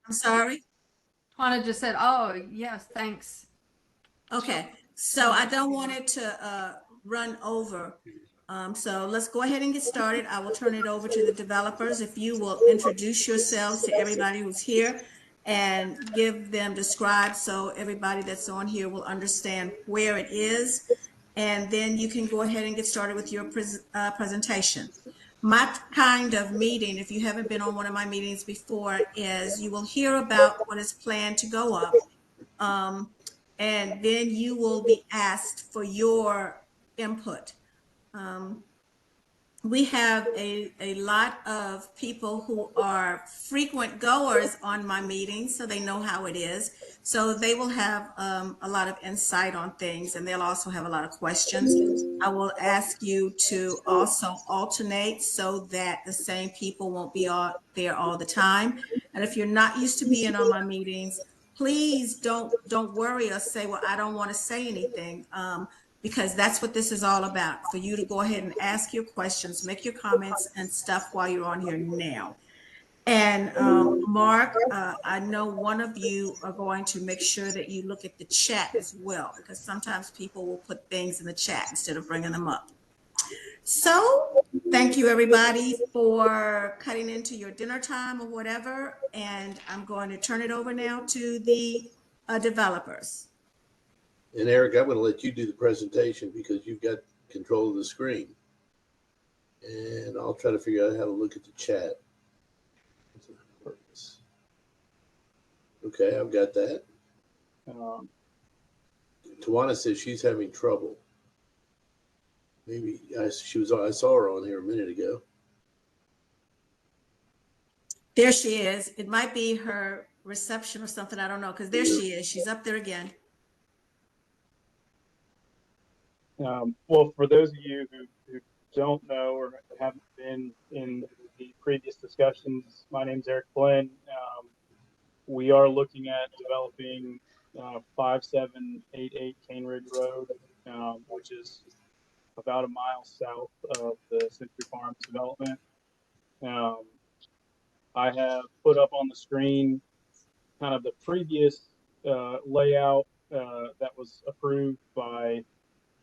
I'm sorry? Twana just said, oh, yes, thanks. Okay, so I don't want it to run over. So let's go ahead and get started. I will turn it over to the developers. If you will introduce yourselves to everybody who's here and give them, describe, so everybody that's on here will understand where it is. And then you can go ahead and get started with your presentation. My kind of meeting, if you haven't been on one of my meetings before, is you will hear about what is planned to go up. And then you will be asked for your input. Um, we have a lot of people who are frequent goers on my meetings, so they know how it is. So they will have a lot of insight on things, and they'll also have a lot of questions. I will ask you to also alternate so that the same people won't be there all the time. And if you're not used to being on my meetings, please don't worry or say, well, I don't want to say anything. Because that's what this is all about, for you to go ahead and ask your questions, make your comments and stuff while you're on here now. And Mark, I know one of you are going to make sure that you look at the chat as well, because sometimes people will put things in the chat instead of bringing them up. So thank you everybody for cutting into your dinner time or whatever. And I'm going to turn it over now to the developers. And Eric, I'm going to let you do the presentation because you've got control of the screen. And I'll try to figure out how to look at the chat. Okay, I've got that. Tawana says she's having trouble. Maybe I saw her on here a minute ago. There she is. It might be her reception or something. I don't know, because there she is. She's up there again. Well, for those of you who don't know or haven't been in the previous discussions, my name's Eric Flynn. We are looking at developing 5788 Cane Ridge Road, which is about a mile south of the Century Farms development. I have put up on the screen kind of the previous layout that was approved by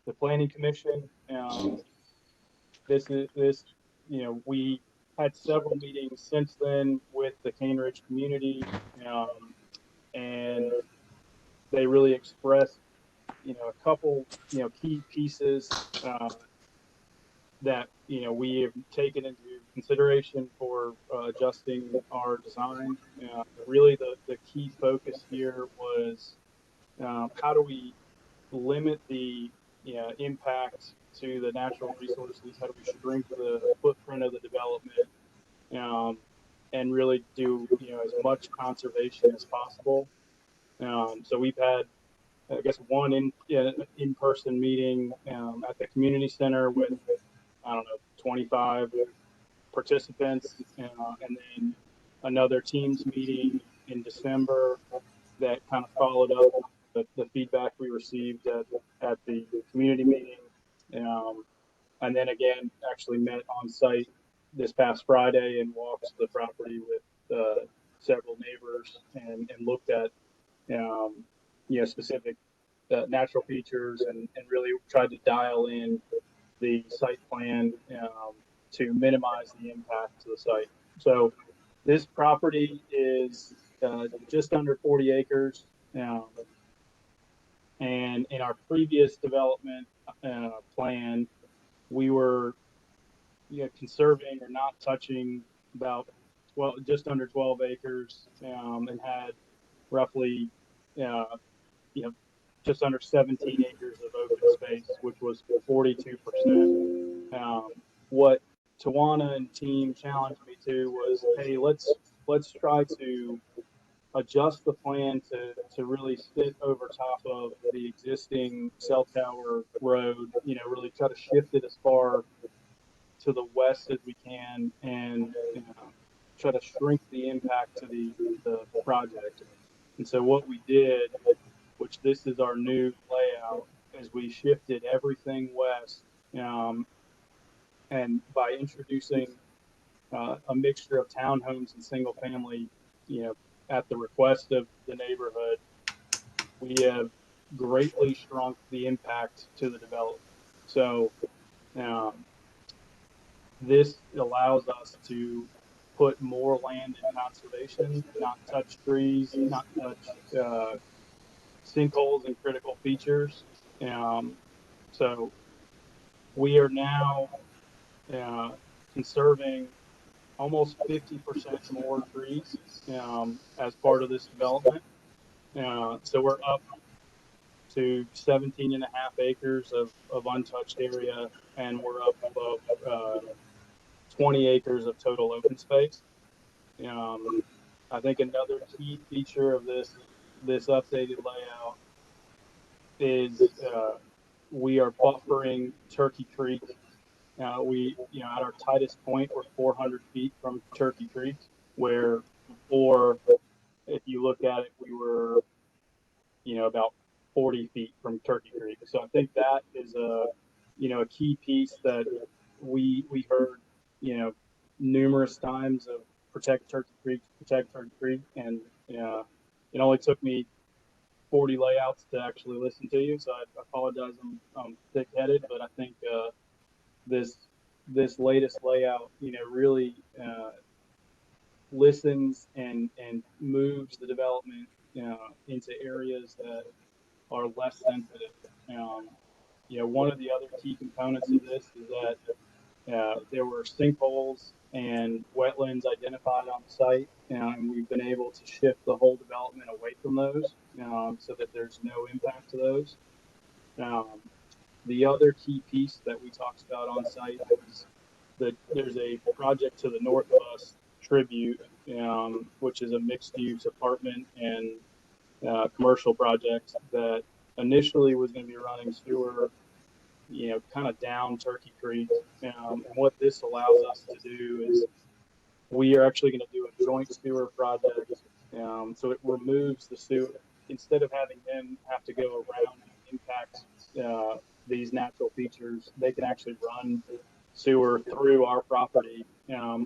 the Planning Commission. We had several meetings since then with the Cane Ridge community, and they really expressed, a couple, key pieces that we have taken into consideration for adjusting our design. Really, the key focus here was how do we limit the impact to the natural resources? How do we shrink the footprint of the development, and really do as much conservation as possible? So we've had, I guess, one in-person meeting at the community center with, I don't know, 25 participants, and then another Teams meeting in December that kind of followed up the feedback we received at the community meeting, and then again actually met on site this past Friday and walked the property with several neighbors and looked at specific natural features and really tried to dial in the site plan to minimize the impact to the site. So this property is just under 40 acres. And in our previous development plan, we were conserving or not touching about just under 12 acres, and had roughly just under 17 acres of open space, which was 42%. What Tawana and team challenged me to was, hey, let's try to adjust the plan to really sit over top of the existing cell tower road, really try to shift it as far to the west as we can, and try to shrink the impact to the project. And so what we did, which this is our new layout, is we shifted everything west, and by introducing a mixture of townhomes and single family, at the request of the neighborhood, we have greatly shrunk the impact to the development. So um, this allows us to put more land in conservation, not touch trees, not touch sinkholes and critical features. Um, so we are now uh, conserving almost 50% more trees as part of this development. So we're up to 17 and a half acres of untouched area, and we're up above 20 acres of total open space. Um, I think another key feature of this updated layout is we are buffering Turkey Creek. At our tightest point, we're 400 feet from Turkey Creek, where before, if you look at it, we were, about 40 feet from Turkey Creek. So I think that is a key piece that we heard, numerous times of protect Turkey Creek, and it only took me 40 layouts to actually listen to you. So I apologize, I'm thick-headed, but I think this this latest layout, really listens and moves the development into areas that are less sensitive. Um, one of the other key components of this is that there were sinkholes and wetlands identified on the site, and we've been able to shift the whole development away from those so that there's no impact to those. Um, the other key piece that we talked about on site was that there's a project to the north of us, Tribute, which is a mixed-use apartment and commercial project that initially was going to be running sewer, kind of down Turkey Creek. And what this allows us to do is we are actually going to do a joint sewer project. So it removes the sewer instead of having them have to go around and impact these natural features. They can actually run sewer through our property,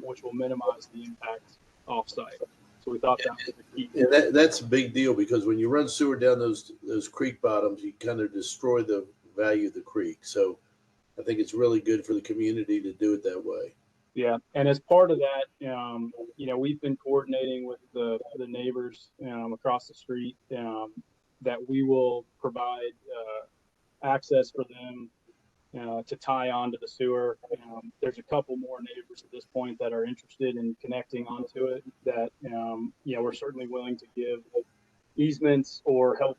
which will minimize the impact offsite. So we thought that was the key. And that's a big deal because when you run sewer down those creek bottoms, you kind of destroy the value of the creek. So I think it's really good for the community to do it that way. Yeah, and as part of that, we've been coordinating with the neighbors across the street that we will provide access for them to tie onto the sewer. There's a couple more neighbors at this point that are interested in connecting onto it. That we're certainly willing to give easements or help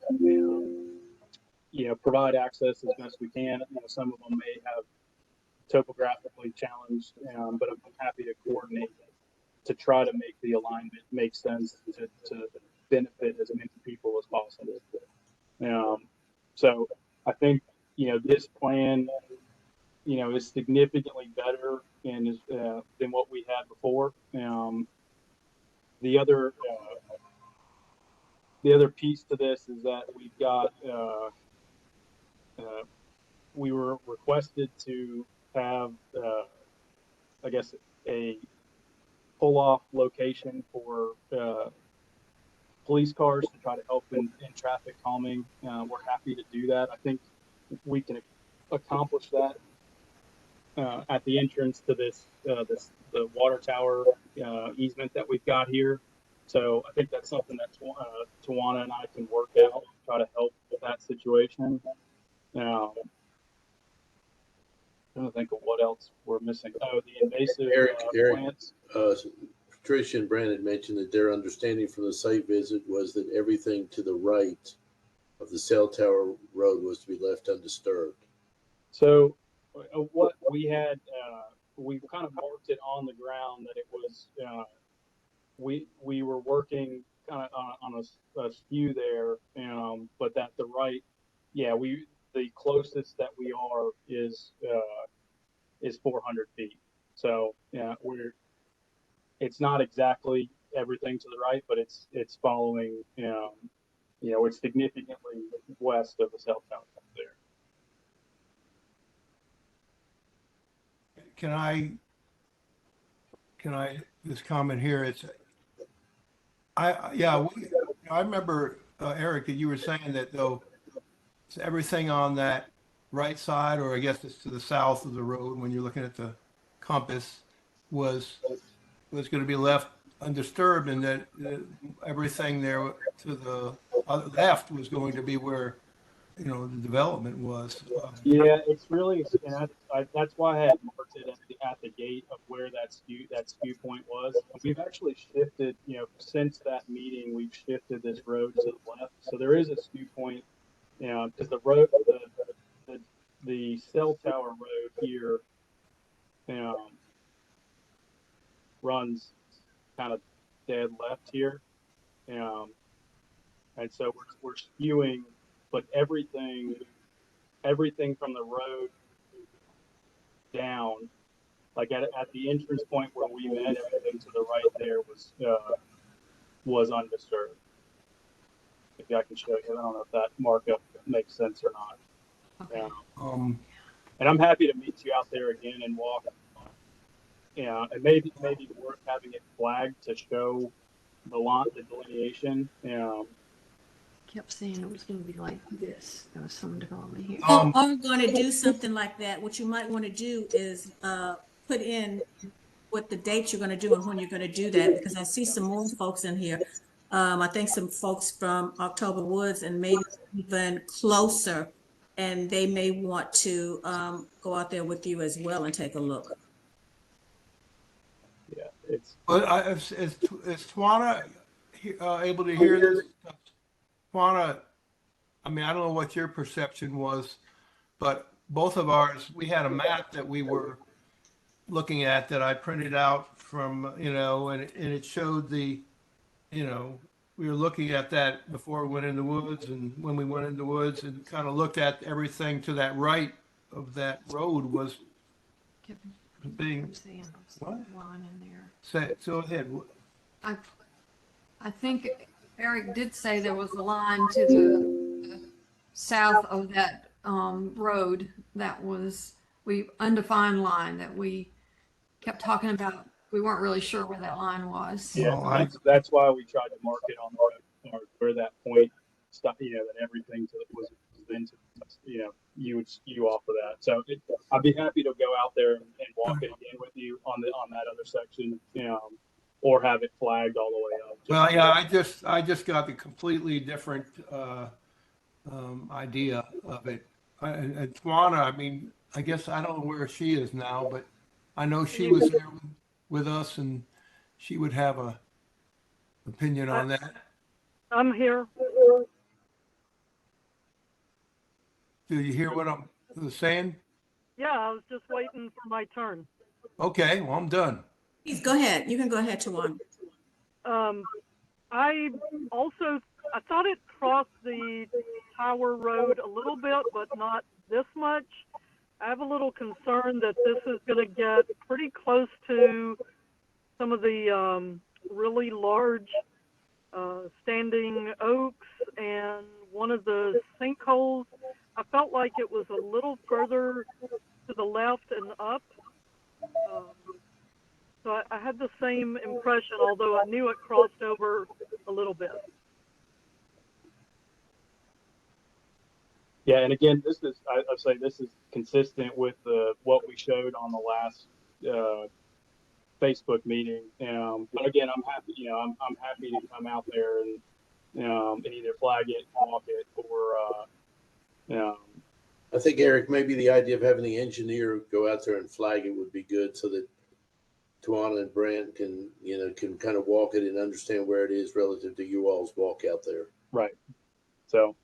provide access as best we can. Some of them may have topographically challenged, but I'm happy to coordinate to try to make the alignment make sense to benefit as many people as possible. So I think, this plan, is significantly better and is than what we had before. The other piece to this is that we've got we were requested to have I guess a pull off location for police cars to try to help in traffic calming. We're happy to do that. I think we can accomplish that at the entrance to the water tower easement that we've got here. So I think that's something that Tawana and I can work out, try to help with that situation. I'm trying to think of what else we're missing. Oh, the invasive Eric, plants. Patricia and Brandon mentioned that their understanding from the site visit was that everything to the right of the cell tower road was to be left undisturbed. So what we had, we kind of marked it on the ground that it was, we were working kind of on a skew there, but that the right, yeah, the closest that we are is 400 feet. So yeah, it's not exactly everything to the right, but it's following, it's significantly west of the cell tower there. Can I this comment here? I remember, Eric, that you were saying that though, it's everything on that right side, or I guess it's to the south of the road when you're looking at the compass, was going to be left undisturbed, and that everything there to the left was going to be where, the development was. Yeah, it's really, and that's why I had marked it at the gate of where that skew point was. We've actually shifted, since that meeting, we've shifted this road to the left. So there is a skew point, because the cell tower road here, runs kind of dead left here, and so we're skewing, but everything from the road down, like at the entrance point where we met, everything to the right there was undisturbed. Maybe I can show you. I don't know if that markup makes sense or not. Okay. And I'm happy to meet you out there again and walk. And maybe worth having it flagged to show the delineation. Kept saying it was going to be like this. There was some development here. Well, I'm going to do something like that. What you might want to do is put in what the dates you're going to do and when you're going to do that, because I see some more folks in here. I think some folks from October Woods and maybe even closer, and they may want to go out there with you as well and take a look. Yeah, it's. But is Tawana able to hear this? Tawana, I mean, I don't know what your perception was, but both of ours, we had a map that we were looking at that I printed out from, and it showed we were looking at that before we went in the woods and when we went in the woods and kind of looked at everything to that right of that road was being, what? Line in there. Say, go ahead. I think Eric did say there was a line to the south of that road that was undefined line that we kept talking about. We weren't really sure where that line was. Yeah, Well, that's why we tried to mark it on the road, or where that point stuff, that everything was into, you would skew off of that. So I'd be happy to go out there and walk it again with you on that other section, or have it flagged all the way up. Well, yeah, I just got the completely different idea of it. And Tawana, I mean, I guess I don't know where she is now, but I know she was there with us, and she would have a opinion on that. I'm here. Do you hear what I'm saying? Yeah, I was just waiting for my turn. Okay, well, I'm done. Please go ahead. You can go ahead, Tawana. I thought it crossed the Tower Road a little bit, but not this much. I have a little concern that this is going to get pretty close to some of the really large standing oaks and one of the sinkholes. I felt like it was a little further to the left and up. So I had the same impression, although I knew it crossed over a little bit. Yeah, and again, I'd say this is consistent with what we showed on the last Facebook meeting. But again, I'm happy. I'm happy to come out there and either flag it, walk it, or. I think, Eric, maybe the idea of having the engineer go out there and flag it would be good, so that Tawana and Brant can kind of walk it and understand where it is relative to you all's walk out there. Right. So,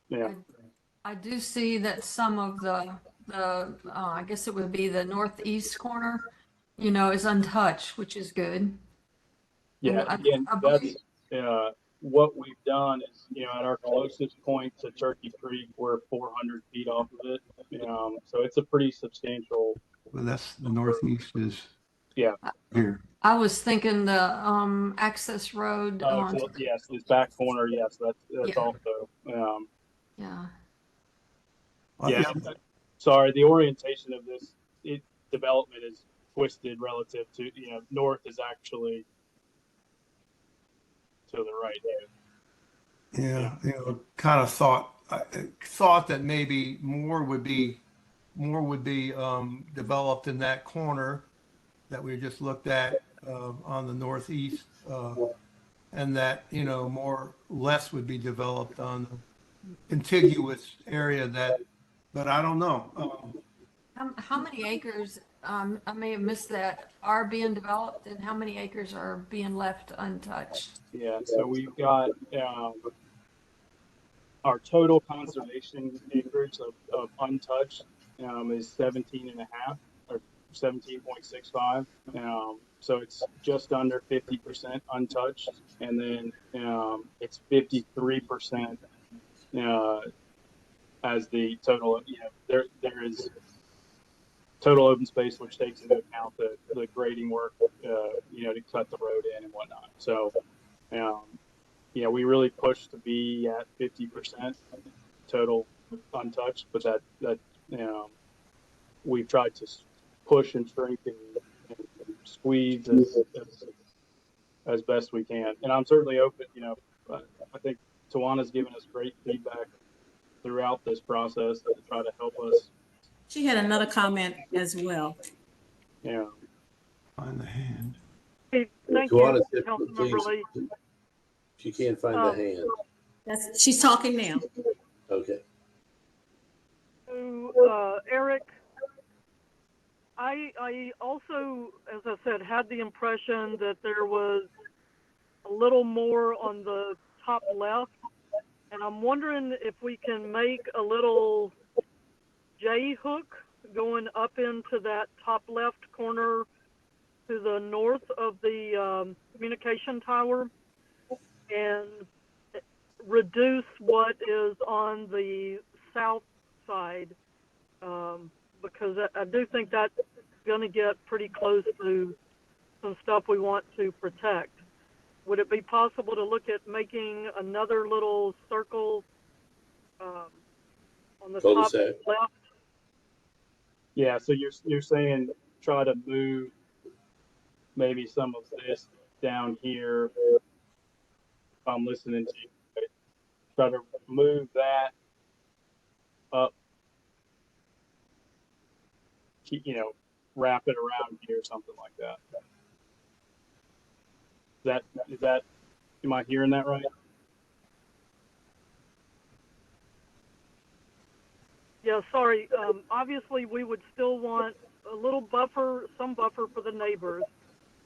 yeah. I do see that some of the I guess it would be the northeast corner, is untouched, which is good. Yeah. Again, that's what we've done is, at our closest point to Turkey Creek, we're 400 feet off of it. So it's a pretty substantial. Well, that's the northeast is. Yeah. Here. I was thinking the access road. So, yes, this back corner. Yes, that's also. Yeah. Yeah. Sorry, the orientation of this development is twisted relative to north is actually the right here. Yeah, kind of thought that maybe more would be developed in that corner that we just looked at on the northeast, and that less would be developed on the contiguous area but I don't know. How many acres, I may have missed that, are being developed and how many acres are being left untouched? Yeah, so we've got our total conservation acreage of untouched is 17 and a half or 17.65. So it's just under 50% untouched, and then it's 53% as the total. There is total open space, which takes into account the grading work, to cut the road in and whatnot. So, we really push to be at 50% total untouched, but that we've tried to push and shrink and squeeze as best we can. And I'm certainly open. I think Tawana's given us great feedback throughout this process to try to help us. She had another comment as well. Yeah. On the hand. Hey, thank Tawana, you, please, Councilmember Lee. if you can't find the hand. She's talking now. Okay. To Eric, I also, as I said, had the impression that there was a little more on the top left, and I'm wondering if we can make a little J hook going up into that top left corner to the north of the communication tower and reduce what is on the south side, because I do think that's going to get pretty close to some stuff we want to protect. Would it be possible to look at making another little circle on the top left? Yeah. So you're saying try to move maybe some of this down here. If I'm listening to you, right? Try to move that up. Wrap it around here, something like that. Is that? Am I hearing that right? Yeah, sorry. Obviously, we would still want a little buffer, some buffer for the neighbors.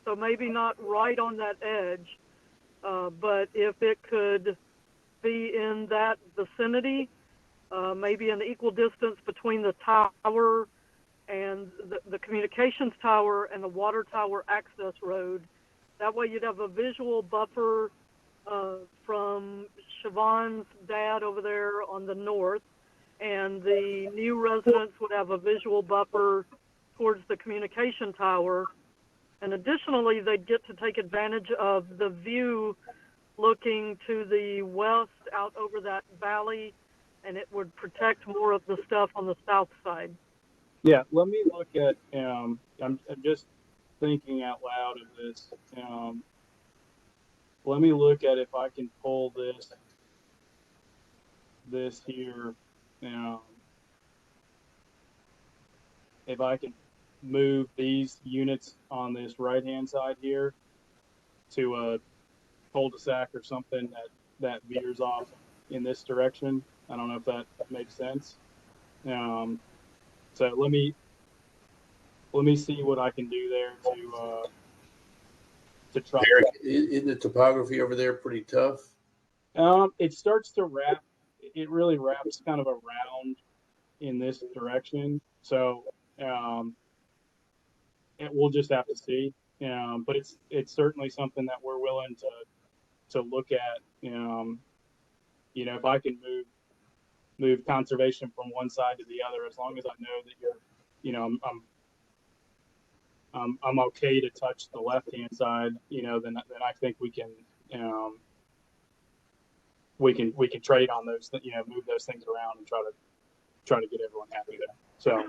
So maybe not right on that edge, but if it could be in that vicinity, maybe an equal distance between the tower and the communications tower and the water tower access road. That way you'd have a visual buffer from Siobhan's dad over there on the north, and the new residents would have a visual buffer towards the communication tower. And additionally, they'd get to take advantage of the view looking to the west out over that valley, and it would protect more of the stuff on the south side. Yeah, let me look at, I'm just thinking out loud of this. Let me look at if I can pull this here. If I can move these units on this right-hand side here to a cul-de-sac or something that veers off in this direction. I don't know if that makes sense. So let me see what I can do there to try. Eric, isn't the topography over there pretty tough? It starts to wrap. It really wraps kind of around in this direction. So we'll just have to see. But it's certainly something that we're willing to look at. If I can move conservation from one side to the other, as long as I know that I'm okay to touch the left hand side, then I think we can trade on those, move those things around and try to get everyone happy there. So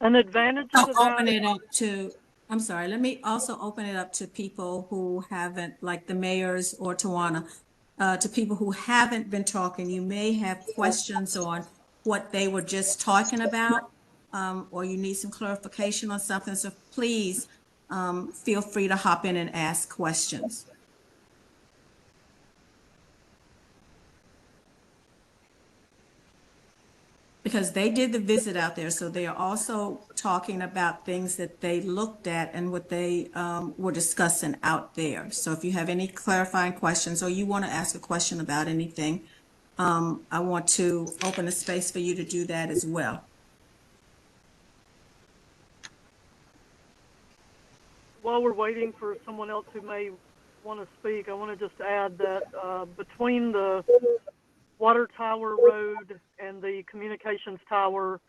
an advantage to that. Open it up to I'm sorry, let me also open it up to people who haven't, like the mayors or Tawana, to people who haven't been talking. You may have questions on what they were just talking about, or you need some clarification on something. So please feel free to hop in and ask questions. Because they did the visit out there, so they are also talking about things that they looked at and what they were discussing out there. So if you have any clarifying questions or you want to ask a question about anything, I want to open a space for you to do that as well. While we're waiting for someone else who may want to speak, I want to just add that between the water tower road and the communications tower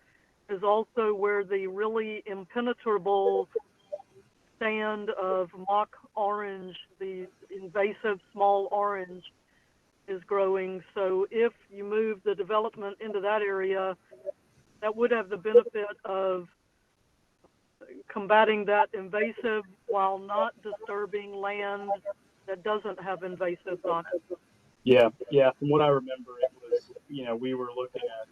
is also where the really impenetrable stand of mock orange, the invasive small orange, is growing. So if you move the development into that area, that would have the benefit of combating that invasive while not disturbing land that doesn't have invasives on it. Yeah, yeah. From what I remember, it was, we were looking at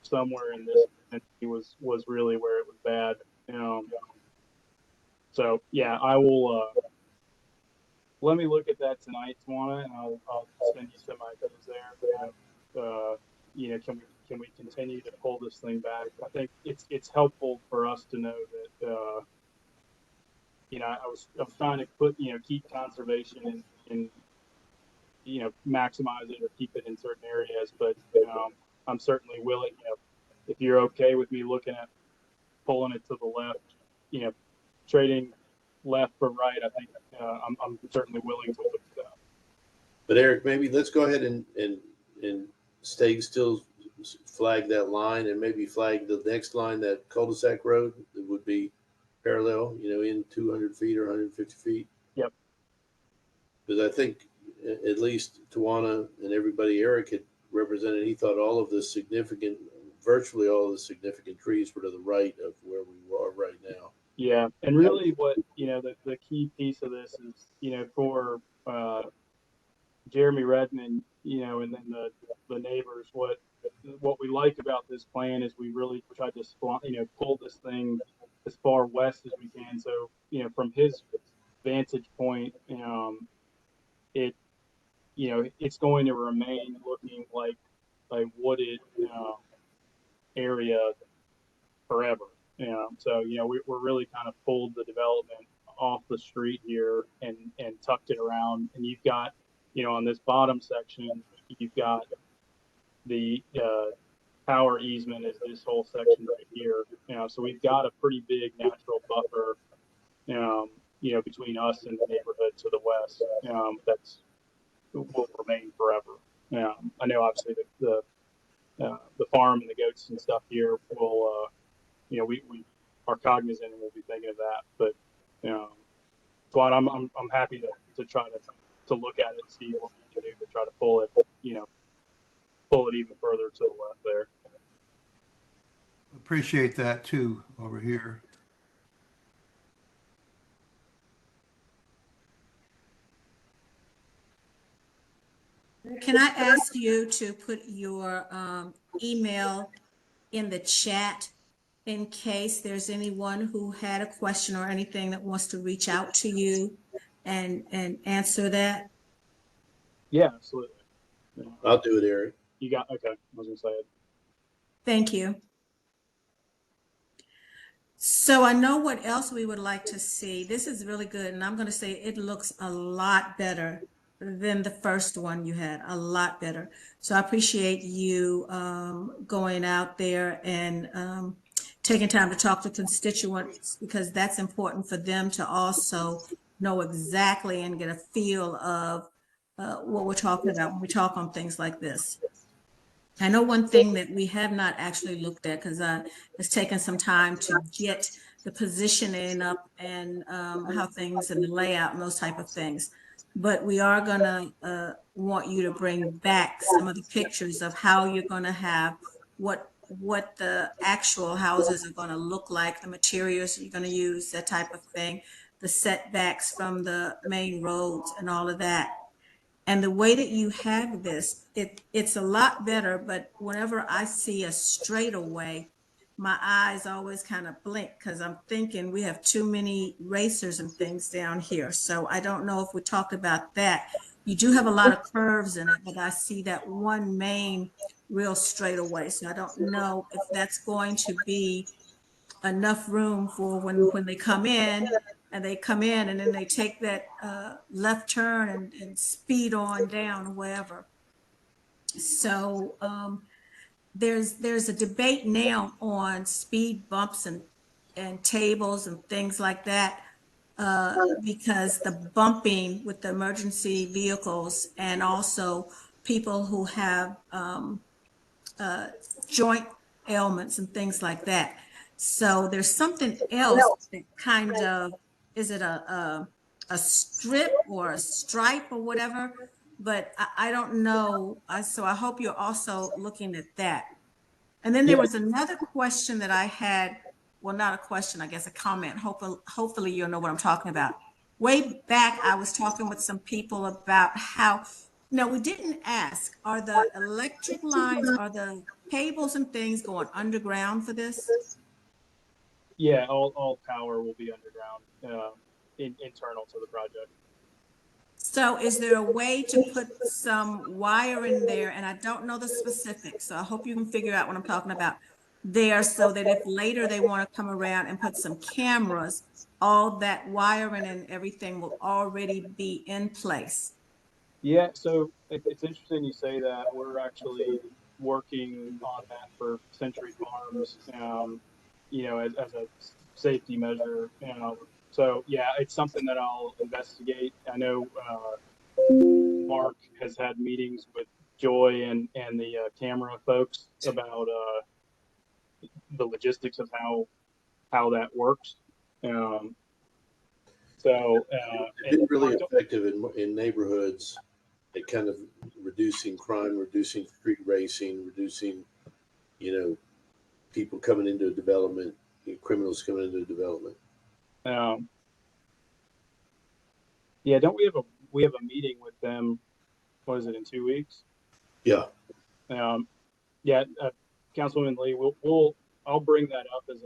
somewhere in this vicinity was really where it was bad. So yeah, I will. Let me look at that tonight, Tawana, and I'll send you some ideas there. Can we continue to pull this thing back? I think it's helpful for us to know that I was trying to keep conservation in maximize it or keep it in certain areas, but I'm certainly willing. If you're okay with me looking at pulling it to the left, trading left for right, I think I'm certainly willing to look at that. But Eric, maybe let's go ahead and stay still, flag that line, and maybe flag the next line, that cul-de-sac road that would be parallel, in 200 feet or 150 feet. Yep. Because I think at least Tawana and everybody Eric had represented, he thought virtually all of the significant trees were to the right of where we are right now. Yeah, and really, what the key piece of this is, for Jeremy Redmond, and then the neighbors, what we like about this plan is we really tried to pull this thing as far west as we can. So from his vantage point, it's going to remain looking like a wooded area forever. So we're really kind of pulled the development off the street here and tucked it around. And you've got, on this bottom section, you've got the power easement is this whole section right here. So we've got a pretty big natural buffer, between us and the neighborhood to the west. That's will remain forever. I know obviously the farm and the goats and stuff here will, we are cognizant and we'll be thinking of that. But, so I'm happy to try to look at it and see what we can do to try to pull it even further to the left there. Appreciate that too over here. Can I ask you to put your email in the chat in case there's anyone who had a question or anything that wants to reach out to you and answer that? Yeah, absolutely. I'll do it, Eric. You got, okay. I was gonna say it. Thank you. So I know what else we would like to see. This is really good, and I'm going to say it looks a lot better than the first one you had, a lot better. So I appreciate you going out there and taking time to talk to constituents, because that's important for them to also know exactly and get a feel of what we're talking about when we talk on things like this. I know one thing that we have not actually looked at, because it's taken some time to get the positioning up and how things and the layout and those type of things. But we are gonna want you to bring back some of the pictures of how you're gonna have what what the actual houses are going to look like, the materials you're going to use, that type of thing, the setbacks from the main roads and all of that. And the way that you have this, it's a lot better, but whenever I see a straightaway, my eyes always kind of blink because I'm thinking we have too many racers and things down here. So I don't know if we talked about that. You do have a lot of curves in it, but I see that one main real straightaway. So I don't know if that's going to be enough room for when they come in and then they take that left turn and speed on down wherever. So there's a debate now on speed bumps and tables and things like that because the bumping with the emergency vehicles and also people who have joint ailments and things like that. So there's something else that kind of, is it a strip or a stripe or whatever? But I don't know. So I hope you're also looking at that. And then there Yeah. was another question that I had. Well, not a question, I guess a comment. Hopefully you'll know what I'm talking about. Way back, I was talking with some people about how, no, we didn't ask, are the electric lines, are the cables and things going underground for this? Yeah, all power will be underground, internal to the project. So is there a way to put some wire in there? And I don't know the specifics, so I hope you can figure out what I'm talking about there so that if later they want to come around and put some cameras, all that wiring and everything will already be in place. Yeah, so it's interesting you say that. We're actually working on that for Century Farms, as a safety measure. So yeah, it's something that I'll investigate. I know Mark has had meetings with Joy and the camera folks about the logistics of how that works. Um, It's been and really Mark, effective in neighborhoods at kind of reducing crime, reducing street racing, reducing, you know, people coming into a development, criminals coming into a development. um, yeah, don't we have a meeting with them? What is it, in 2 weeks? Yeah. Um, yeah, Councilwoman Lee, I'll bring that up as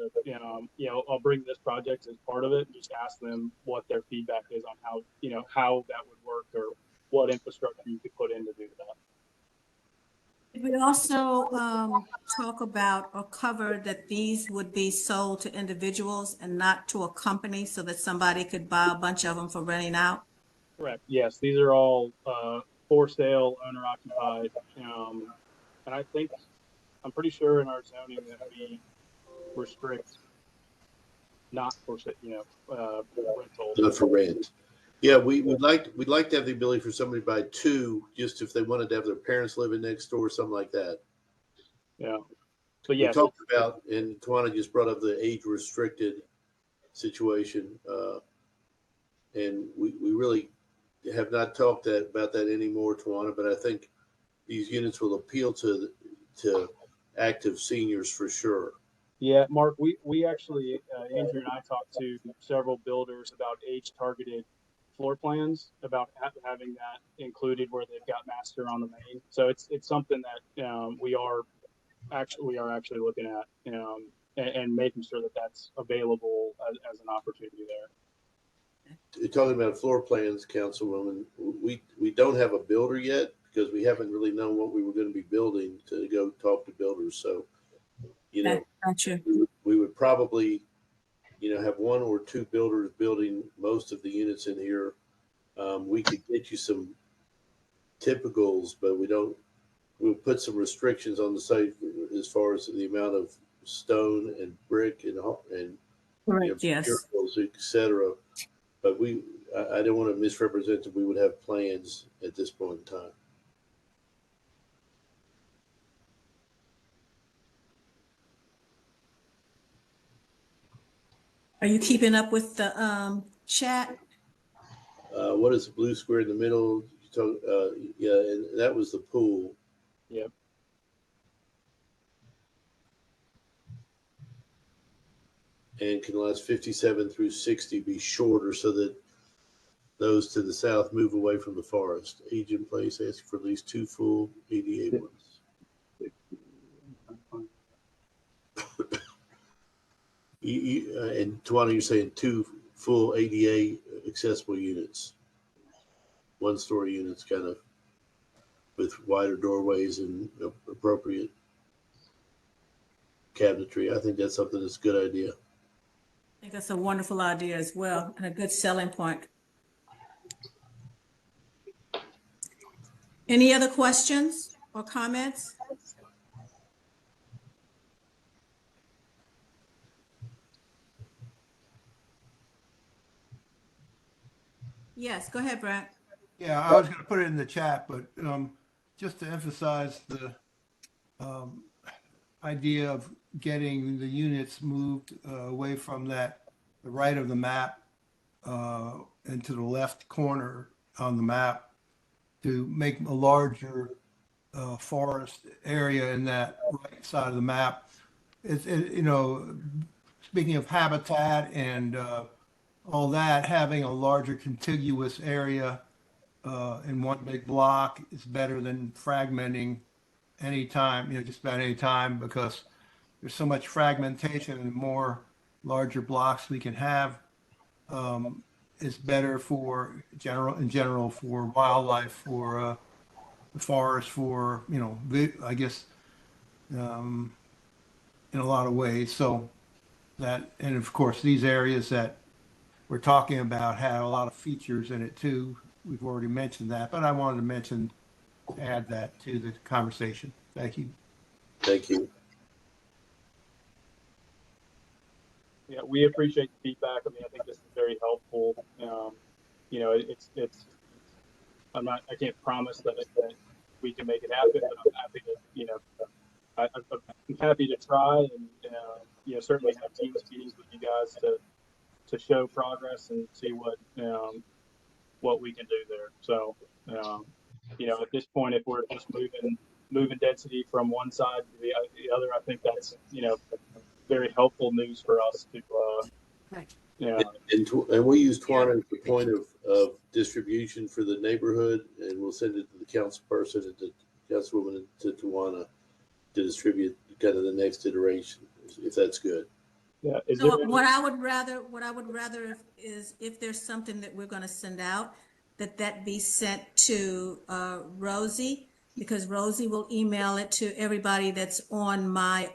I'll bring this project as part of it and just ask them what their feedback is on how that would work or what infrastructure you could put in to do that. Did we also talk about or cover that these would be sold to individuals and not to a company so that somebody could buy a bunch of them for renting out? Correct. Yes, these are all for sale, owner occupied, and I'm pretty sure in our zoning that we restrict not for rental. Not for rent. Yeah, we'd like to have the ability for somebody to buy two, just if they wanted to have their parents living next door, something like that. Yeah, but We yes, talked about, and Tawana just brought up the age restricted situation, and we really have not talked about that anymore, Tawana. But I think these units will appeal to active seniors for sure. yeah, Mark, we actually, Andrew and I talked to several builders about age targeted floor plans, about having that included where they've got master on the main. So it's something that we are actually looking at, and making sure that that's available as an opportunity there. Talking about floor plans, Councilwoman, we don't have a builder yet because we haven't really known what we were going to be building to go talk to builders. So, Gotcha. we would probably, have one or two builders building most of the units in here. We could get you some typicals, but we'll put some restrictions on the site as far as the amount of stone and brick and Correct, yes. materials, et cetera. But I don't want to misrepresent that we would have plans at this point in time. Are you keeping up with the chat? What is the blue square in the middle? Yeah, and that was the pool. Yep. and can lots 57 through 60 be shorter so that those to the south move away from the forest? Age in place, asking for at least 2 full ADA ones. And Tawana, you're saying 2 full ADA accessible units, 1-story units, kind of with wider doorways and appropriate cabinetry. I think that's something that's a good idea. I think that's a wonderful idea as well, and a good selling point. Any other questions or comments? Yes, go ahead, Brent. Yeah, I was going to put it in the chat, but just to emphasize the idea of getting the units moved away from the right of the map and to the left corner on the map to make a larger forest area in that right side of the map. Speaking of habitat and all that, having a larger contiguous area in one big block is better than fragmenting anytime, just about any time, because there's so much fragmentation, and the more larger blocks we can have is better for general for wildlife, for the forest, for I guess in a lot of ways. So that, and of course these areas that we're talking about have a lot of features in it too. We've already mentioned that, but I wanted to add that to the conversation. Thank you. Thank you. Yeah, we appreciate the feedback. I mean, I think this is very helpful. I can't promise that we can make it happen, but I'm happy to, I'm happy to try and, certainly have teams meetings with you guys to show progress and see what we can do there. So, at this point, if we're just moving density from one side to the other, I think that's, very helpful news for us to, And we'll use Tawana as the point of distribution for the neighborhood, and we'll send it to the council person and to Councilwoman to Tawana to distribute kind of the next iteration, if that's good. Yeah. So what I would rather is if there's something that we're going to send out, that be sent to Rosie, because Rosie will email it to everybody that's on my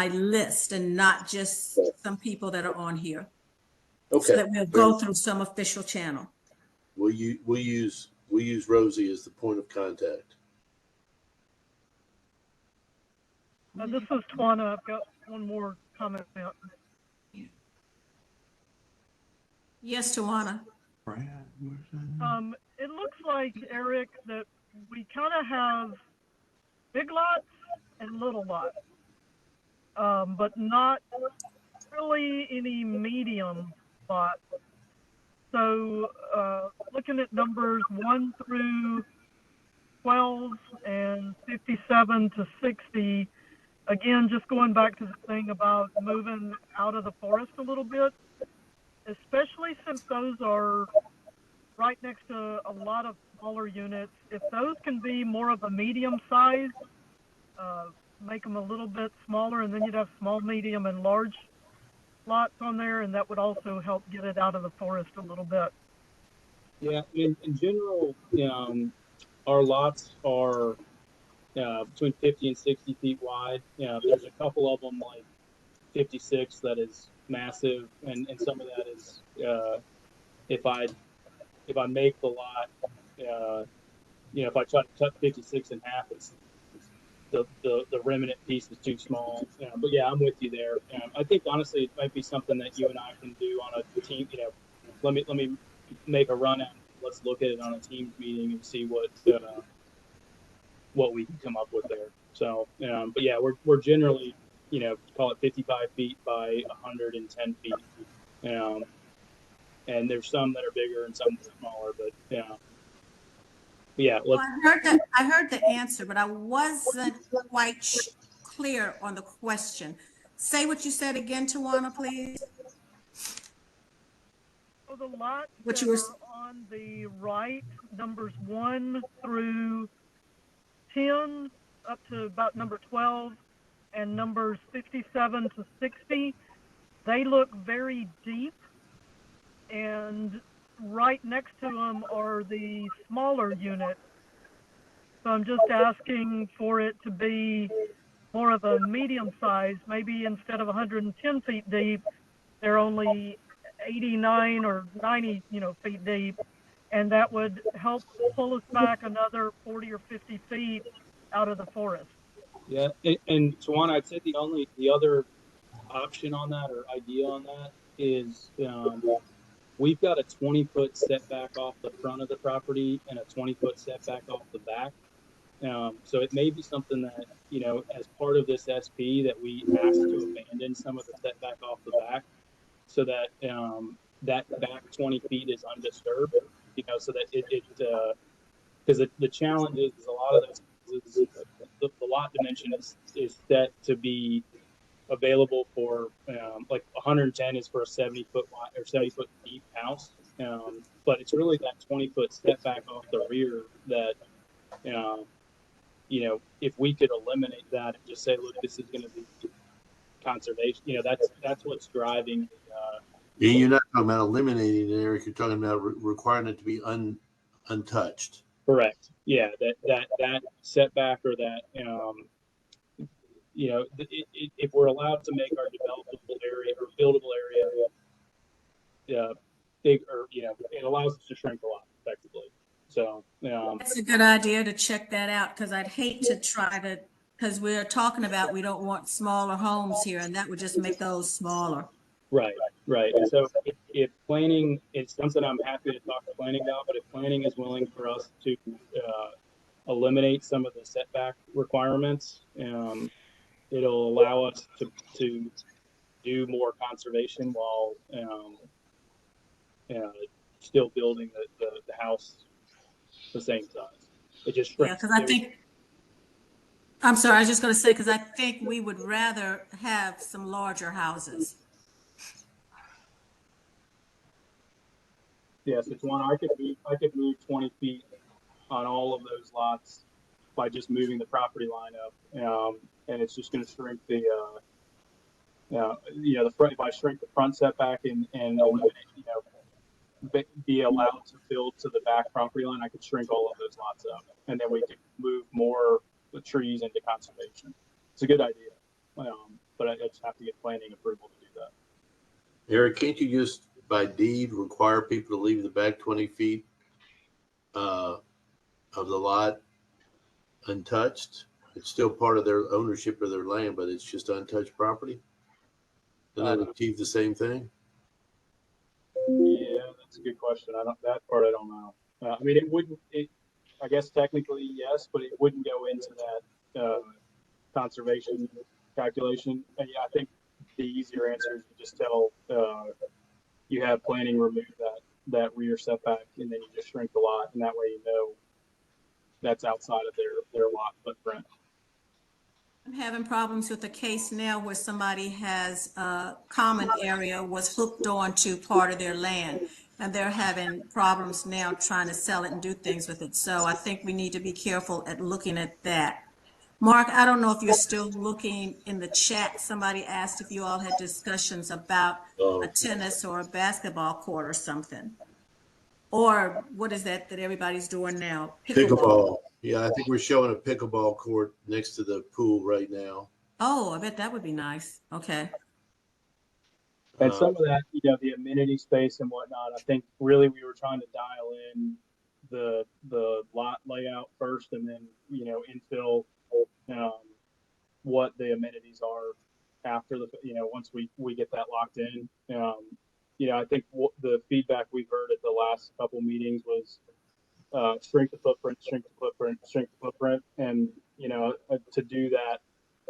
list, and not just some people that are on here. Okay. So that we'll go through some official channel. We'll use Rosie as the point of contact. This is Tawana. I've got one more comment. Yes, Tawana. It looks like, Eric, that we kind of have big lots and little lots, but not really any medium lots. So looking at numbers 1 through 12 and 57 to 60, again, just going back to the thing about moving out of the forest a little bit, especially since those are right next to a lot of smaller units. If those can be more of a medium size, make them a little bit smaller, and then you'd have small, medium, and large lots on there, and that would also help get it out of the forest a little bit. Yeah, in general, our lots are between 50 and 60 feet wide. There's a couple of them like 56 that is massive, and some of that is if I make the lot, if I try to cut 56 in half, it's the remnant piece is too small. But yeah, I'm with you there. I think honestly, it might be something that you and I can do on a team. Let me make a run at it. Let's look at it on a team's meeting and see what we can come up with there. So, but yeah, we're generally, call it 55 feet by 110 feet. And there's some that are bigger and some that are smaller, but yeah. Well, I heard the answer, but I wasn't quite clear on the question. Say what you said again, Tawana, please. So the lots What that you were, are on the right, numbers 1 through 10, up to about number 12, and numbers 57 to 60, they look very deep, and right next to them are the smaller units. So I'm just asking for it to be more of a medium size. Maybe instead of 110 feet deep, they're only 89 or 90, feet deep, and that would help pull us back another 40 or 50 feet out of the forest. Yeah, and Tawana, I'd say the other option on that or idea on that is we've got a 20-foot setback off the front of the property and a 20-foot setback off the back. So it may be something that, as part of this SP that we ask to abandon some of the setback off the back so that that back 20 feet is undisturbed, so that because the challenge is a lot of those is the lot dimension is set to be available for like 110 is for a 70-foot wide or 70-foot deep house, but it's really that 20-foot setback off the rear that um, if we could eliminate that and just say, look, this is going to be conservation, that's what's driving You're not talking about eliminating it, Eric. You're talking about requiring it to be untouched. correct. Yeah, that setback or that if we're allowed to make our developable area or buildable area big, or it allows us to shrink a lot effectively. So that's a good idea to check that out, because I'd hate to try to, because we're talking about we don't want smaller homes here, and that would just make those smaller. right, right. And so if planning, it's something I'm happy to talk to planning about, but if planning is willing for us to eliminate some of the setback requirements, it'll allow us to do more conservation while uh, still building the house the same size. It just Yeah, shrinks. because I think, I'm sorry, I was just going to say, because I think we would rather have some larger houses. Yes, it's one I could move 20 feet on all of those lots by just moving the property line up, and it's just going to shrink the front. If I shrink the front setback and eliminate, be allowed to build to the back property line, I could shrink all of those lots up, and then we could move more trees into conservation. It's a good idea, but I just have to get planning approval to do that. Eric, can't you just by deed require people to leave the back 20 feet of the lot untouched? It's still part of their ownership of their land, but it's just untouched property. Doesn't that achieve the same thing? Yeah, that's a good question. That part I don't know. I mean, it wouldn't. I guess technically yes, but it wouldn't go into that conservation calculation. And yeah, I think the easier answer is you just tell you have planning remove that rear setback, and then you just shrink the lot, and that way that's outside of their lot footprint. I'm having problems with a case now where somebody has a common area was hooked on to part of their land, and they're having problems now trying to sell it and do things with it. So I think we need to be careful at looking at that. Mark, I don't know if you're still looking in the chat. Somebody asked if you all had discussions about a tennis or a basketball court or something. Or what is that everybody's doing now? Pickleball. Yeah, I think we're showing a pickleball court next to the pool right now. Oh, I bet that would be nice. Okay. And some of that, the amenity space and whatnot, I think really we were trying to dial in the lot layout first, and then infill what the amenities are after once we get that locked in. I think the feedback we've heard at the last couple meetings was shrink the footprint, shrink the footprint, shrink the footprint, and to do that,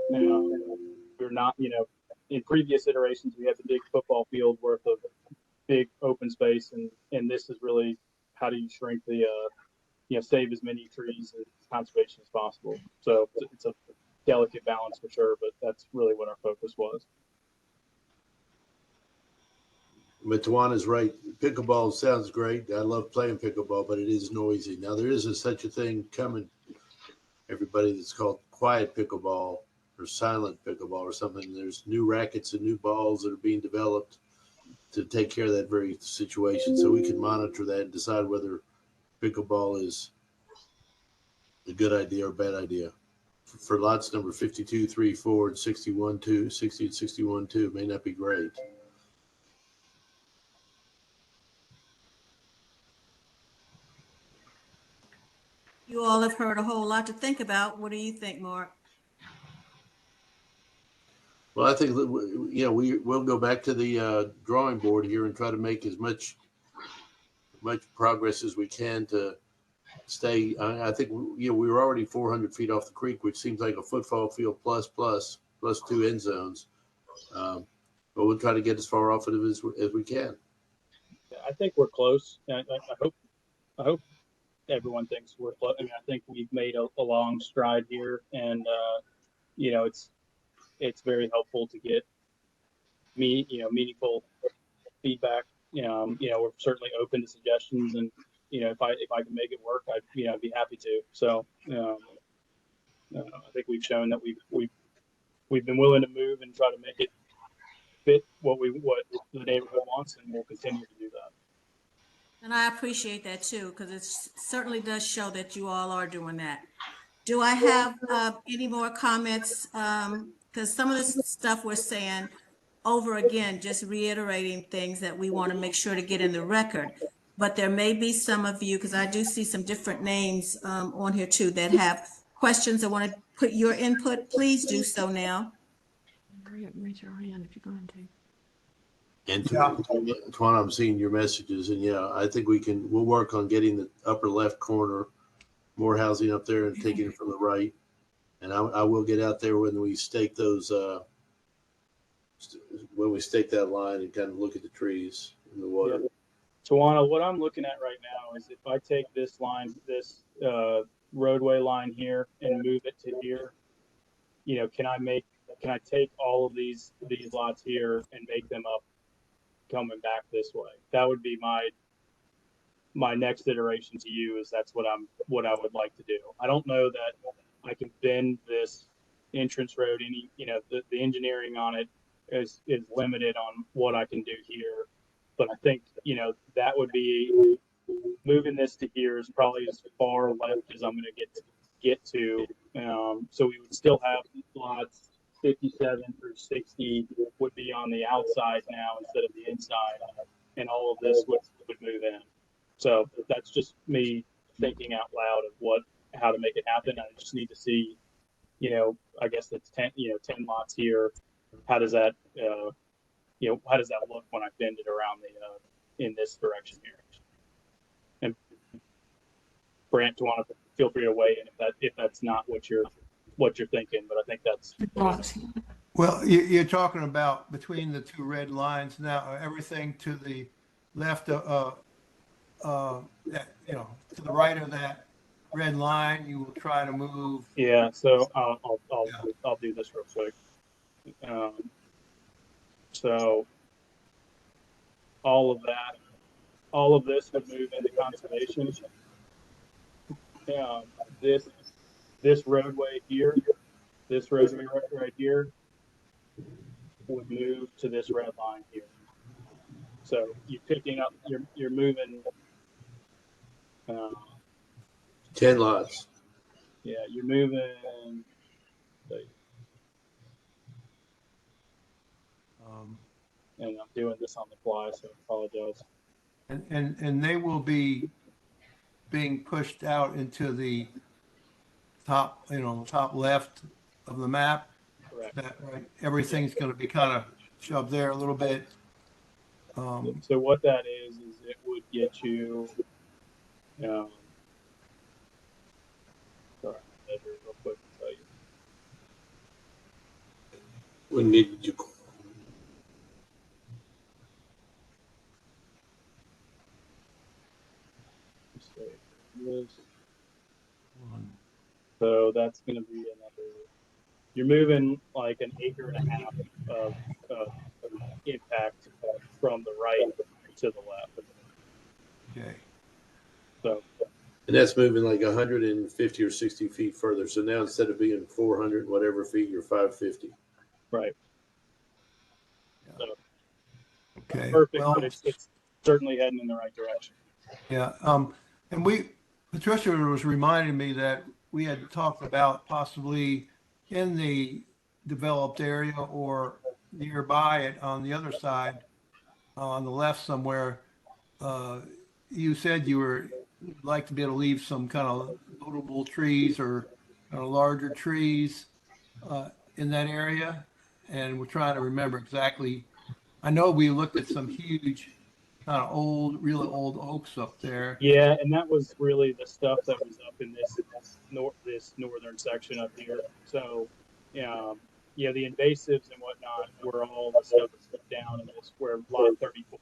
we're not in previous iterations we had the big football field worth of big open space, and this is really how do you shrink the save as many trees and conservation as possible. So it's a delicate balance for sure, but that's really what our focus was. But Tawana's right. Pickleball sounds great. I love playing pickleball, but it is noisy. Now there is such a thing coming, everybody, that's called quiet pickleball or silent pickleball or something. There's new rackets and new balls that are being developed to take care of that very situation. So we can monitor that and decide whether pickleball is a good idea or a bad idea. For lots number 52, 3, 4, and 61, 2, 60 and 61, 2 may not be great. You all have heard a whole lot to think about. What do you think, Mark? Well, I think we'll go back to the drawing board here and try to make as much progress as we can to stay. I think we were already 400 feet off the creek, which seems like a football field plus 2 end zones. But we'll try to get as far off of it as we can. I think we're close. I hope everyone thinks we're close. I mean, I think we've made a long stride here, and it's very helpful to get meaningful feedback. We're certainly open to suggestions, and if I can make it work, I'd be happy to. So I think we've shown that we've been willing to move and try to make it fit what the neighborhood wants, and we'll continue to do that. And I appreciate that too, because it certainly does show that you all are doing that. Do I have any more comments? Because some of the stuff we're saying over again, just reiterating things that we want to make sure to get in the record. But there may be some of you, because I do see some different names on here too, that have questions that want to put your input. Please do so now. Raise your hand if you're going to. And Tawana, I'm seeing your messages, and I think we'll work on getting the upper left corner, more housing up there, and taking it from the right. And I will get out there when we stake those, that line and kind of look at the trees in the water. Yeah. Tawana, what I'm looking at right now is if I take this line, this roadway line here, and move it to here, can I take all of these lots here and make them up coming back this way? That would be my next iteration to you. Is that's what I would like to do. I don't know that I can bend this entrance road the engineering on it is limited on what I can do here, but I think that would be moving this to here is probably as far left as I'm going to get to. So we would still have lots 57 through 60 would be on the outside now instead of the inside, and all of this would move in. So that's just me thinking out loud of how to make it happen. I just need to see, I guess it's 10 lots here. How does that, how does that look when I bend it around in this direction here? And Brant, do you want to feel free to weigh in if that's not what you're thinking, but I think that's. Well, you're talking about between the two red lines now, everything to the left to the right of that red line, you will try to move. Yeah. So I'll do this real quick. So all of this would move into conservation. This roadway here, this roadway right here would move to this red line here. So you're picking up, you're moving 10 lots. Yeah, you're moving. And I'm doing this on the fly, so I apologize. And they will be being pushed out into the top, top left of the map. Correct. Right? Everything's going to be kind of shoved there a little bit. So what that is it would get you. Sorry, I'll measure it real quick and tell you. We need you. So that's going to be another you're moving like an acre and a half of impact from the right to the left. Okay. So, And that's moving like 150 or 60 feet further. So now instead of being 400 whatever feet, you're 550. right. So, Okay. perfect, Well, but it's certainly heading in the right direction. yeah. And Patricia was reminding me that we had talked about possibly in the developed area or nearby it on the other side, on the left somewhere. Uh, you said you'd like to be able to leave some kind of notable trees or kind of larger trees in that area. And we're trying to remember exactly. I know we looked at some huge, kind of old, really old oaks up there. Yeah, and that was really the stuff that was up in this northern section up here. So, yeah, the invasives and whatnot were all the stuff that's put down in this where lot 34,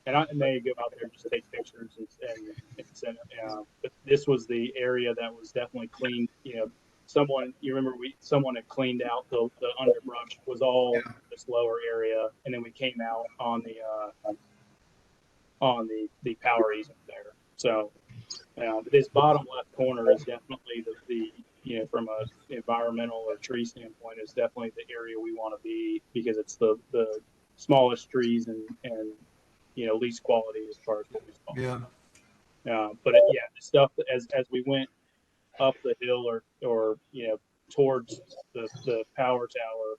and I may go out there and just take pictures and send it. But this was the area that was definitely cleaned. Someone had cleaned out the underbrush was all this lower area, and then we came out on the power easement there. So this bottom left corner is definitely from a environmental or tree standpoint is definitely the area we want to be because it's the smallest trees and least quality as far as what we saw. Yeah. But the stuff that as we went up the hill or towards the power tower,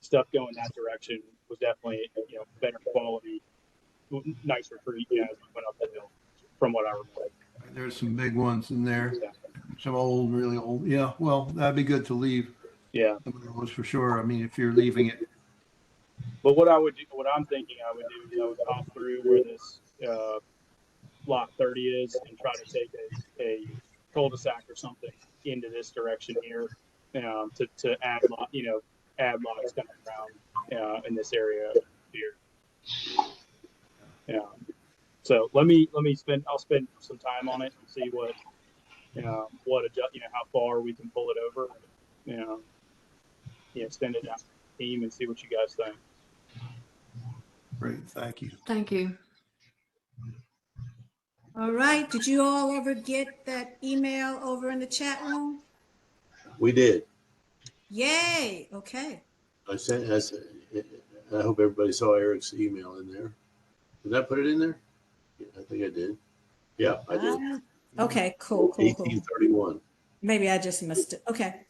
stuff going that direction was definitely better quality, nicer tree as we went up the hill, from what I remember. There's some big ones in there. Yeah. Some old, really old. Yeah. Well, that'd be good to leave. Yeah. Some of those for sure. I mean, if you're leaving it. But what I'm thinking I would do is I would pop through where this lot 30 is and try to take a cul-de-sac or something into this direction here to add lots kind of around in this area here. Yeah. So I'll spend some time on it and see how far we can pull it over. Send it out to the team and see what you guys think. Great. Thank you. Thank you. All right. Did you all ever get that email over in the chat room? We did. Yay. Okay. I hope everybody saw Eric's email in there. Did I put it in there? Yeah, I think I did. Yeah, I did. Okay, cool. 1831. Maybe I just missed it. Okay.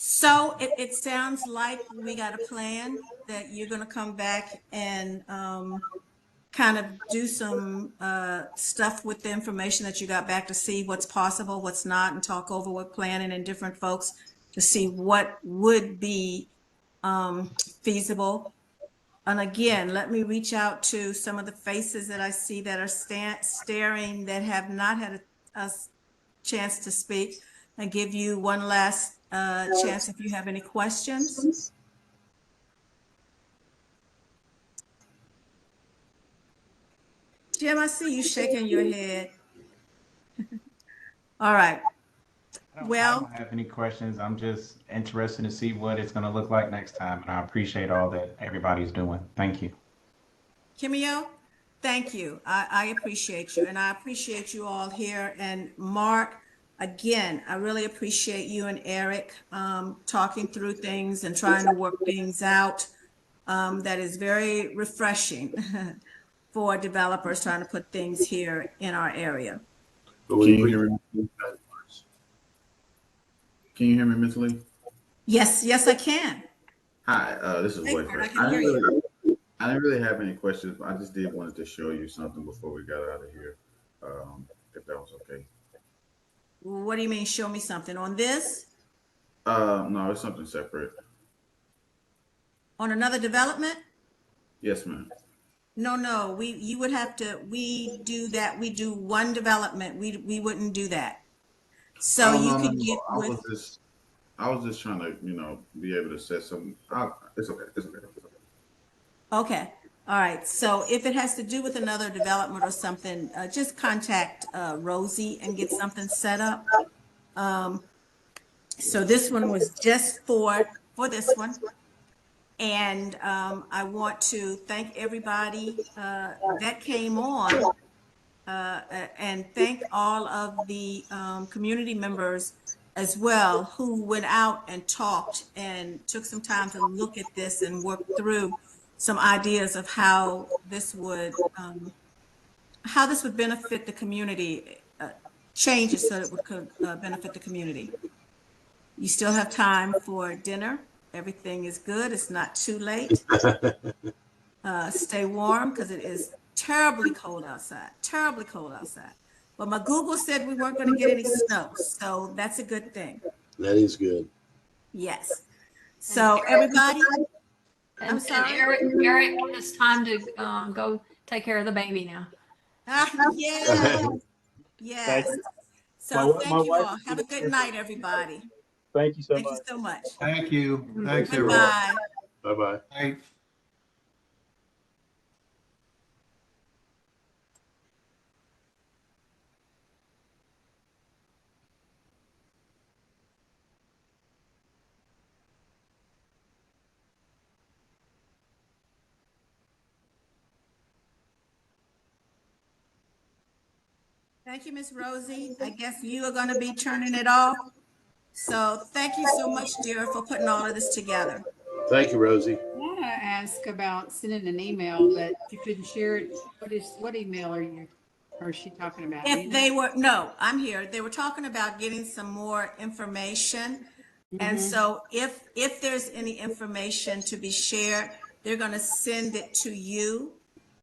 So it sounds like we got a plan that you're going to come back and kind of do some stuff with the information that you got back to see what's possible, what's not, and talk over with planning and different folks to see what would be feasible. And again, let me reach out to some of the faces that I see that are staring that have not had a chance to speak and give you one last chance if you have any questions. Jim, I see you shaking your head. All right. I Well, don't have any questions. I'm just interested to see what it's going to look like next time. And I appreciate all that everybody's doing. Thank you. Kimio, thank you. I appreciate you, and I appreciate you all here. And Mark, again, I really appreciate you and Eric talking through things and trying to work things out. That is very refreshing for developers trying to put things here in our area. But Can you hear me? Can you hear me, Ms. Lee? Yes, I can. Hi, this is Hey, Wayfair. I can hear you. I didn't really have any questions, but I just did wanted to show you something before we got out of here, if that was okay. What do you mean, show me something? On this? No, it's something separate. On another development? Yes, ma'am. No, you would have to, we do that, we do one development, we wouldn't do that. So Oh, you no, no, could no. get I was just trying to, be able to set some. It's okay. It's okay. okay. All right, so if it has to do with another development or something, just contact Rosie and get something set up. So this one was just for this one. And I want to thank everybody that came on and thank all of the community members as well who went out and talked and took some time to look at this and work through some ideas of how this would benefit the community, changes so that it would benefit the community. You still have time for dinner. Everything is good. It's not too late. Stay warm because it is terribly cold outside, terribly cold outside. But my Google said we weren't going to get any snow, so that's a good thing. That is good. Yes. So everybody, I'm sorry. And Eric, it's time to go take care of the baby now. Yeah. Yes. So My thank you wife all. is Have a gonna good night, everybody. Thank you so Thank you much. so much. Thank you. Thanks, everyone. Goodbye. Bye-bye. Bye. Thank you, Miss Rosie. I guess you are going to be turning it off. So thank you so much, dear, for putting all of this together. Thank you, Rosie. I want to ask about sending an email, but you couldn't share it. What email or is she talking about? Do you If know? they were, no, I'm here. They were talking about getting some more information. And so if there's any information to be shared, they're going to send it to you.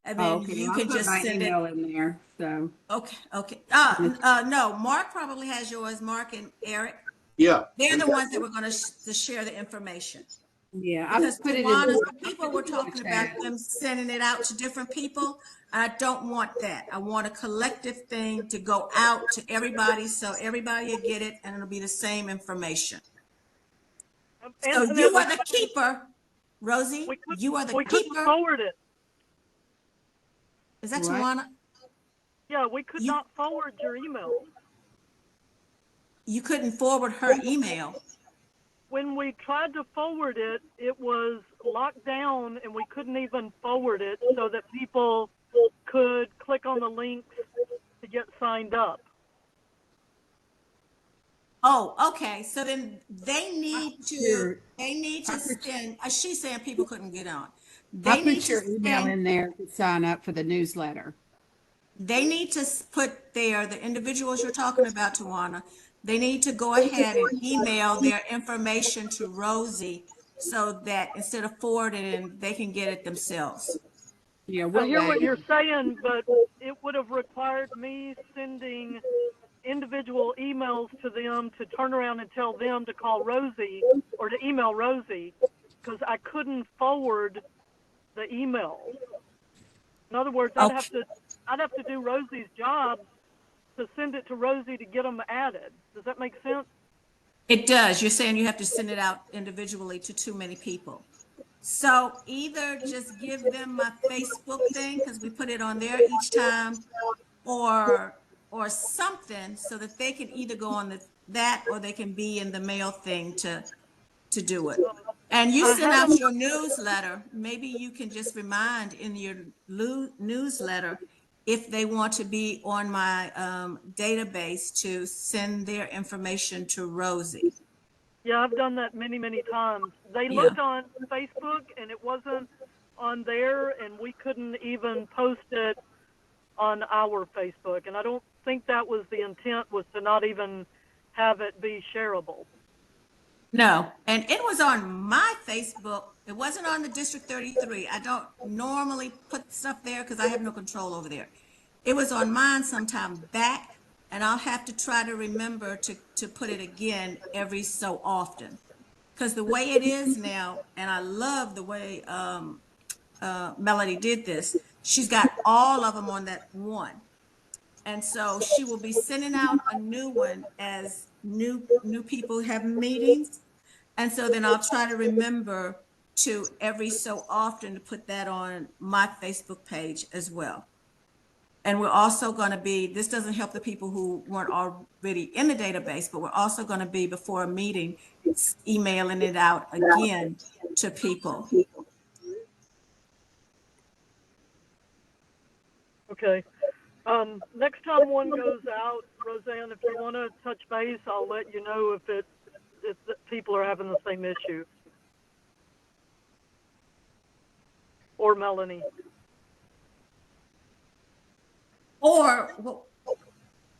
And Oh, then okay. you I'll can put just my send it. email in there. So Okay, okay. No, Mark probably has yours, Mark and Eric. Yeah. They're the ones that were going to share the information. yeah, I Because put it in Tawana, the people were talking about chat. them sending it out to different people. I don't want that. I want a collective thing to go out to everybody so everybody will get it and it'll be the same information. So Antoinette, you are the keeper, Rosie. You are the we couldn't keeper. forward it. Is that What? Tawana? Yeah, we could You- not forward your email. You couldn't forward her email. When we tried to forward it, it was locked down and we couldn't even forward it so that people could click on the links to get signed up. Oh, okay. So then they need Your- to send, she's saying people couldn't get on. I They need put to your email send, in there to sign up for the newsletter. they need to put the individuals you're talking about, Tawana, they need to go ahead and email their information to Rosie so that instead of forwarding it, they can get it themselves. Yeah, I hear what okay. you're saying, but it would have required me sending individual emails to them to turn around and tell them to call Rosie or to email Rosie because I couldn't forward the email. In other words, I'd have to do Rosie's job to send it to Rosie to get them added. Does that make sense? It does. You're saying you have to send it out individually to too many people. So either just give them my Facebook thing, because we put it on there each time, or something so that they can either go on that or they can be in the mail thing to do it. And you send out your newsletter, maybe you can just remind in your newsletter if they want to be on my database to send their information to Rosie. Yeah, I've done that many, many times. They looked on Facebook and it wasn't on there, and we couldn't even post it on our Facebook. And I don't think that was the intent, was to not even have it be shareable. No, and it was on my Facebook. It wasn't on the District 33. I don't normally put stuff there because I have no control over there. It was on mine sometime back, and I'll have to try to remember to put it again every so often. Because the way it is now, and I love the way Melody did this, she's got all of them on that one. And so she will be sending out a new one as new people have meetings. And so then I'll try to remember to every so often to put that on my Facebook page as well. And we're also going to be, this doesn't help the people who weren't already in the database, but we're also going to be, before a meeting, emailing it out again to people. Okay. Next time one goes out, Roseanne, if you want to touch base, I'll let you know if the people are having the same issue. Or Melanie. Or, well,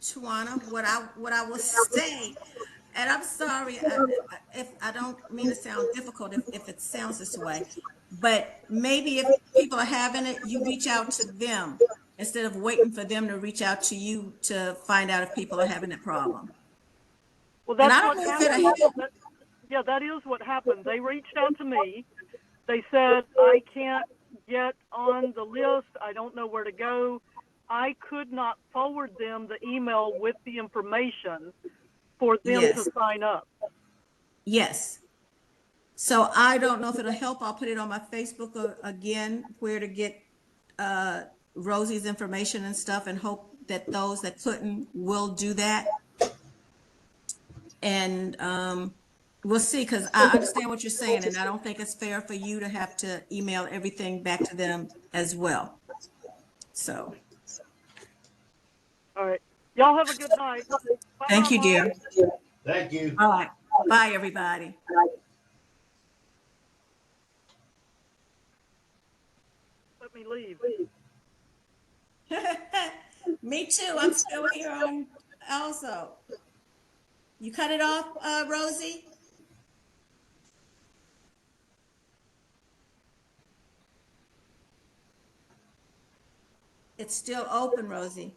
Tawana, what I will say, and I'm sorry if I don't mean to sound difficult if it sounds this way, but maybe if people are having it, you reach out to them instead of waiting for them to reach out to you to find out if people are having that problem. Well, And that's I don't what know if it'll happened. help. Yeah, that is what happened. They reached out to me. They said, I can't get on the list. I don't know where to go. I could not forward them the email with the information for them Yes. to sign up. Yes. So I don't know if it'll help. I'll put it on my Facebook again, where to get Rosie's information and stuff, and hope that those that couldn't will do that. And we'll see, because I understand what you're saying, and I don't think it's fair for you to have to email everything back to them as well. So. All right. Y'all have a good night. Bye, Thank you, Mama. dear. Thank you. All right. Bye, everybody. Let me leave. Me too. I'm still here on also. You cut it off, Rosie? It's still open, Rosie.